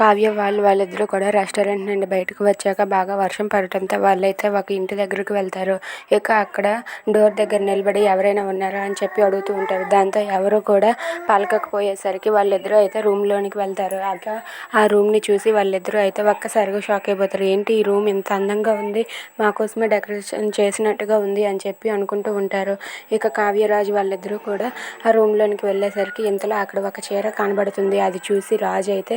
కావ్య వాళ్ళిద్దరూ కూడా రెస్టారెంట్ నుండి బయటకు వచ్చాక బాగా వర్షం పడటంతో వాళ్ళైతే ఒక ఇంటి దగ్గరకు వెళ్తారు. ఇక అక్కడ డోర్ దగ్గర నిలబడి ఎవరైనా ఉన్నారా అని చెప్పి అడుగుతూ ఉంటారు. దాంతో ఎవరు కూడా పలకకపోయేసరికి వాళ్ళిద్దరూ అయితే రూమ్లోనికి వెళ్తారు. ఆ రూమ్ని చూసి వాళ్ళిద్దరూ అయితే ఒక్కసారిగా షాక్ అయిపోతారు. ఏంటి ఈ రూమ్ ఇంత అందంగా ఉంది, మాకోసమే డెకరేషన్ చేసినట్టుగా ఉంది అని చెప్పి అనుకుంటూ ఉంటారు. ఇక కావ్యరాజు వాళ్ళిద్దరూ కూడా ఆ రూమ్లోనికి వెళ్ళేసరికి ఇంతలో అక్కడ ఒక చీర కనబడుతుంది. అది చూసి రాజు అయితే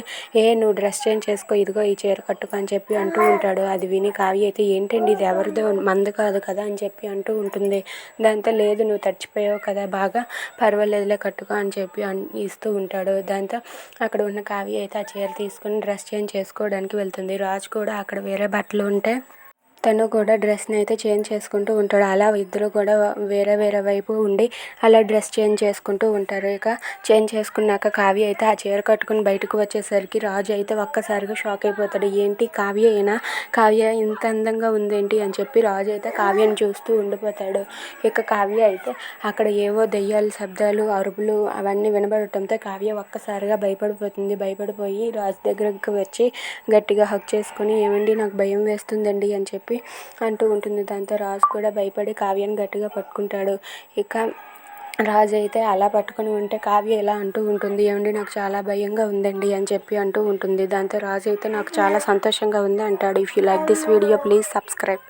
నువ్వు డ్రెస్ చేంజ్ చేసుకో, ఇదిగో ఈ చీర కట్టుకో అని చెప్పి అంటూ ఉంటాడు. అది విని కావ్య అయితే ఏంటండి ఇది ఎవరిదో, మంది కాదు కదా అని చెప్పి అంటూ ఉంటుంది. దాంతో లేదు నువ్వు తడిచిపోయావు కదా, బాగా పర్వాలేదులే కట్టుకో అని చెప్పి ఇస్తూ ఉంటాడు. దాంతో అక్కడ ఉన్న కావ్య అయితే ఆ చీర తీసుకుని డ్రెస్ చేంజ్ చేసుకోవడానికి వెళ్తుంది. రాజు కూడా అక్కడ వేరే బట్టలు ఉంటే తను కూడా డ్రెస్ని అయితే చేంజ్ చేసుకుంటూ ఉంటాడు. అలా ఇద్దరు కూడా వేరే వేరే వైపు ఉండి అలా డ్రెస్ చేంజ్ చేసుకుంటూ ఉంటారు. ఇక చేంజ్ చేసుకున్నాక కావ్య అయితే ఆ చీర కట్టుకుని బయటకు వచ్చేసరికి రాజు అయితే ఒక్కసారిగా షాక్ అయిపోతాడు. ఏంటి కావ్యేనా, కావ్య ఇంత అందంగా ఉందేంటి అని చెప్పి రాజు అయితే కావ్యని చూస్తూ ఉండిపోతాడు. ఇక కావ్య అయితే అక్కడ ఏవో దెయ్యాల శబ్దాలు, అరుపులు అవన్నీ వినబడటంతో కావ్య ఒక్కసారిగా భయపడిపోతుంది. భయపడిపోయి రాజు దగ్గరకు వచ్చి గట్టిగా హగ్ చేసుకుని ఏమండి నాకు భయం వేస్తుందండి అని చెప్పి అంటూ ఉంటుంది. దాంతో రాజు కూడా భయపడి కావ్యని గట్టిగా పట్టుకుంటాడు. ఇక రాజు అయితే అలా పట్టుకుని ఉంటే కావ్య ఇలా అంటూ ఉంటుంది, ఏమండి నాకు చాలా భయంగా ఉందండి అని చెప్పి అంటూ ఉంటుంది. దాంతో రాజు అయితే నాకు చాలా సంతోషంగా ఉంది అంటాడు. If you like this video please subscribe.